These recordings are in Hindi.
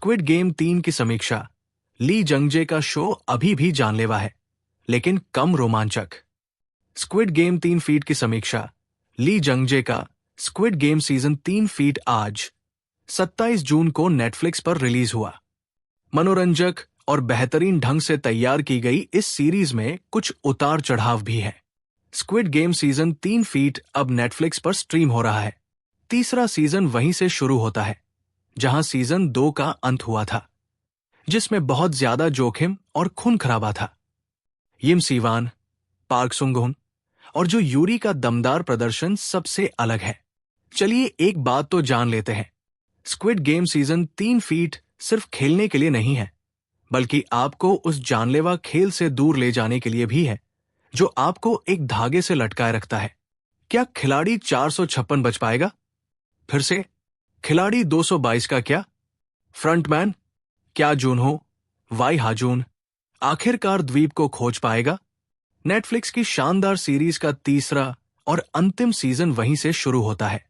स्क्विड गेम 3 की समीक्षा। ली जंगजे का शो अभी भी जानलेवा है, लेकिन कम रोमांचक। स्क्विड गेम 3 फीट की समीक्षा। ली जंगजे का स्क्विड गेम सीजन 3 फीट आज 27 जून को नेटफ्लिक्स पर रिलीज हुआ। मनोरंजक और बेहतरीन ढंग से तैयार की गई इस सीरीज में कुछ उतार चढ़ाव भी है। स्क्विड गेम सीजन 3 फीट अब नेटफ्लिक्स पर स्ट्रीम हो रहा है। तीसरा सीजन वहीं से शुरू होता है जहां सीजन 2 का अंत हुआ था, जिसमें बहुत ज्यादा जोखिम और खून खराबा था। यिम सीवान, पार्क सुंगहुन और जो यूरी का दमदार प्रदर्शन सबसे अलग है। चलिए एक बात तो जान लेते हैं, स्क्विड गेम सीजन 3 फीट सिर्फ खेलने के लिए नहीं है, बल्कि आपको उस जानलेवा खेल से दूर ले जाने के लिए भी है जो आपको एक धागे से लटकाए रखता है। क्या खिलाड़ी 456 बच पाएगा? फिर से खिलाड़ी 222 का क्या? फ्रंटमैन क्या जूनहो वाई हाजून आखिरकार द्वीप को खोज पाएगा? नेटफ्लिक्स की शानदार सीरीज का तीसरा और अंतिम सीजन वहीं से शुरू होता है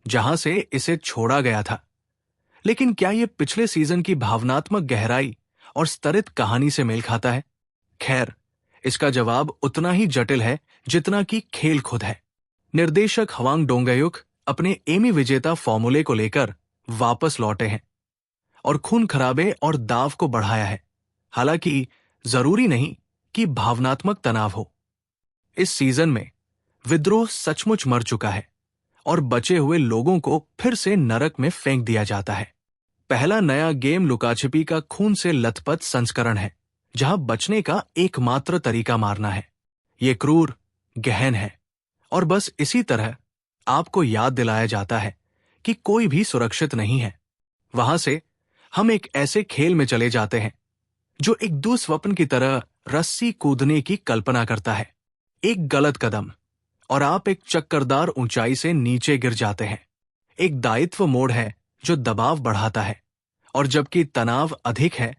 जहां से इसे छोड़ा गया था। लेकिन क्या यह पिछले सीजन की भावनात्मक गहराई और स्तरित कहानी से मेल खाता है? खैर, इसका जवाब उतना ही जटिल है जितना कि खेल खुद है। निर्देशक हवांग डोंगयुक अपने एमी विजेता फॉर्मूले को लेकर वापस लौटे हैं और खून खराबे और दाव को बढ़ाया है। हालांकि जरूरी नहीं कि भावनात्मक तनाव हो। इस सीजन में विद्रोह सचमुच मर चुका है और बचे हुए लोगों को फिर से नरक में फेंक दिया जाता है। पहला नया गेम लुकाछिपी का खून से लथपथ संस्करण है, जहां बचने का एकमात्र तरीका मारना है। ये क्रूर, गहन है और बस इसी तरह आपको याद दिलाया जाता है कि कोई भी सुरक्षित नहीं है। वहां से हम एक ऐसे खेल में चले जाते हैं जो एक दुस्वप्न की तरह रस्सी कूदने की कल्पना करता है। एक गलत कदम और आप एक चक्करदार ऊंचाई से नीचे गिर जाते हैं। एक दायित्व मोड़ है जो दबाव बढ़ाता है, और जबकि तनाव अधिक है,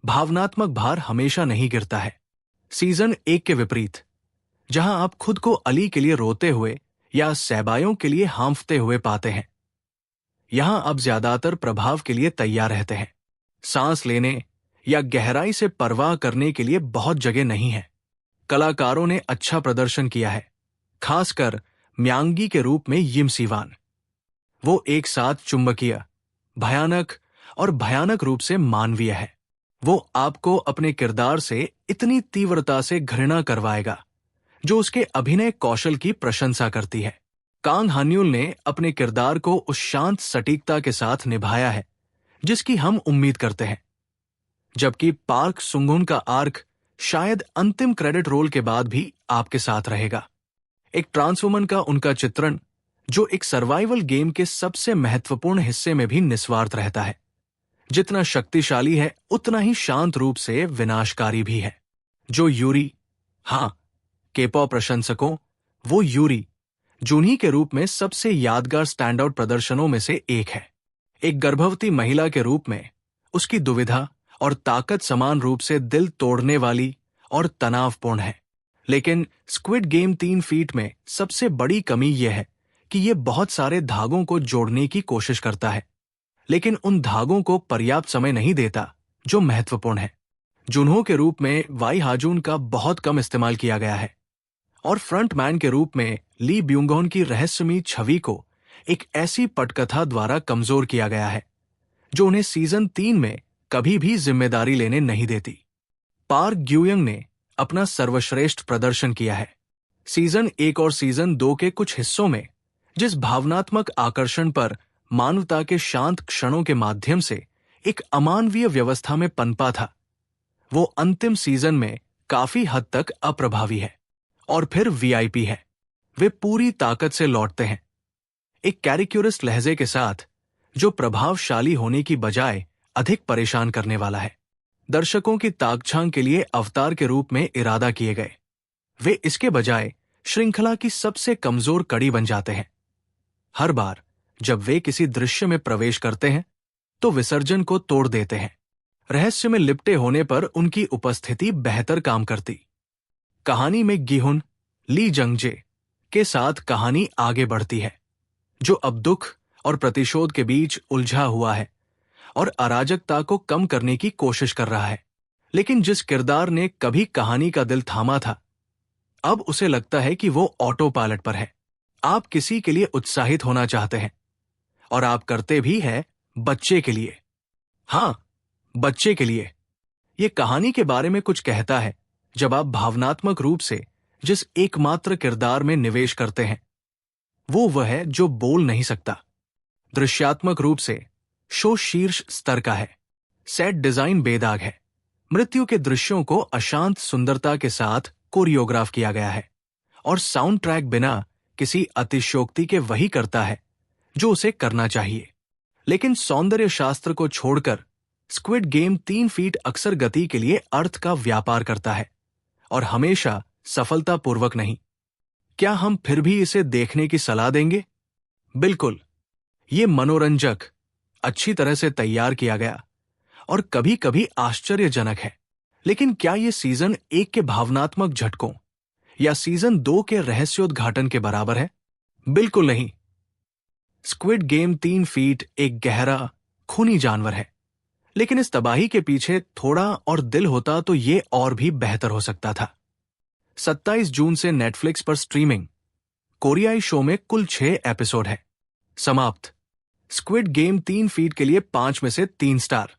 भावनात्मक भार हमेशा नहीं गिरता है। सीजन 1 के विपरीत, जहां आप खुद को अली के लिए रोते हुए या सहबायों के लिए हांफते हुए पाते हैं, यहां आप ज्यादातर प्रभाव के लिए तैयार रहते हैं। सांस लेने या गहराई से परवाह करने के लिए बहुत जगह नहीं है। कलाकारों ने अच्छा प्रदर्शन किया है, खासकर म्यांगी के रूप में यिम सीवान। वो एक साथ चुंबकीय, भयानक और भयानक रूप से मानवीय है। वो आपको अपने किरदार से इतनी तीव्रता से घृणा करवाएगा जो उसके अभिनय कौशल की प्रशंसा करती है। कांग हान्युल ने अपने किरदार को उस शांत सटीकता के साथ निभाया है जिसकी हम उम्मीद करते हैं, जबकि पार्क सुंगहुन का आर्क शायद अंतिम क्रेडिट रोल के बाद भी आपके साथ रहेगा। एक ट्रांसवुमन का उनका चित्रण, जो एक सर्वाइवल गेम के सबसे महत्वपूर्ण हिस्से में भी निस्वार्थ रहता है, जितना शक्तिशाली है उतना ही शांत रूप से विनाशकारी भी है। जो यूरी, हाँ, केपॉप प्रशंसकों, वो यूरी जूनही के रूप में सबसे यादगार स्टैंड आउट प्रदर्शनों में से एक है। एक गर्भवती महिला के रूप में उसकी दुविधा और ताकत समान रूप से दिल तोड़ने वाली और तनावपूर्ण है। लेकिन स्क्विड गेम 3 फीट में सबसे बड़ी कमी यह है कि यह बहुत सारे धागों को जोड़ने की कोशिश करता है, लेकिन उन धागों को पर्याप्त समय नहीं देता जो महत्वपूर्ण है। जुनहो के रूप में वाई हाजून का बहुत कम इस्तेमाल किया गया है, और फ्रंटमैन के रूप में ली ब्यूंगहोन की रहस्यमयी छवि को एक ऐसी पटकथा द्वारा कमजोर किया गया है जो उन्हें सीजन 3 में कभी भी जिम्मेदारी लेने नहीं देती। पार्क ग्यूयंग ने अपना सर्वश्रेष्ठ प्रदर्शन किया है। सीजन 1 और सीजन 2 के कुछ हिस्सों में जिस भावनात्मक आकर्षण पर मानवता के शांत क्षणों के माध्यम से एक अमानवीय व्यवस्था में पनपा था, वो अंतिम सीजन में काफी हद तक अप्रभावी है। और फिर वीआईपी है, वे पूरी ताकत से लौटते हैं, एक कैरिक्यूरिस्ट लहजे के साथ जो प्रभावशाली होने की बजाय अधिक परेशान करने वाला है। दर्शकों की ताकझांक के लिए अवतार के रूप में इरादा किए गए, वे इसके बजाय श्रृंखला की सबसे कमजोर कड़ी बन जाते हैं। हर बार जब वे किसी दृश्य में प्रवेश करते हैं तो विसर्जन को तोड़ देते हैं। रहस्य में लिपटे होने पर उनकी उपस्थिति बेहतर काम करती। कहानी में गिहुन, ली जंगजे के साथ कहानी आगे बढ़ती है, जो अब दुख और प्रतिशोध के बीच उलझा हुआ है और अराजकता को कम करने की कोशिश कर रहा है। लेकिन जिस किरदार ने कभी कहानी का दिल थामा था, अब उसे लगता है कि वो ऑटो पायलट पर है। आप किसी के लिए उत्साहित होना चाहते हैं और आप करते भी हैं बच्चे के लिए। हाँ, बच्चे के लिए। ये कहानी के बारे में कुछ कहता है जब आप भावनात्मक रूप से जिस एकमात्र किरदार में निवेश करते हैं वह है जो बोल नहीं सकता। दृश्यात्मक रूप से शो शीर्ष स्तर का है। सेट डिजाइन बेदाग है। मृत्यु के दृश्यों को अशांत सुंदरता के साथ कोरियोग्राफ किया गया है और साउंड ट्रैक बिना किसी अतिशयोक्ति के वही करता है जो उसे करना चाहिए। लेकिन सौंदर्य शास्त्र को छोड़कर स्क्विड गेम 3 फीट अक्सर गति के लिए अर्थ का व्यापार करता है और हमेशा सफलतापूर्वक नहीं। क्या हम फिर भी इसे देखने की सलाह देंगे? बिल्कुल। ये मनोरंजक, अच्छी तरह से तैयार किया गया और कभी कभी आश्चर्यजनक है। लेकिन क्या यह सीजन 1 के भावनात्मक झटकों या सीजन 2 के रहस्योद्घाटन के बराबर है? बिल्कुल नहीं। स्क्विड गेम 3 फीट एक गहरा, खूनी जानवर है, लेकिन इस तबाही के पीछे थोड़ा और दिल होता तो ये और भी बेहतर हो सकता था। 27 जून से नेटफ्लिक्स पर स्ट्रीमिंग। कोरियाई शो में कुल 6 एपिसोड है। समाप्त। स्क्विड गेम 3 फीट के लिए 5 में से 3 स्टार।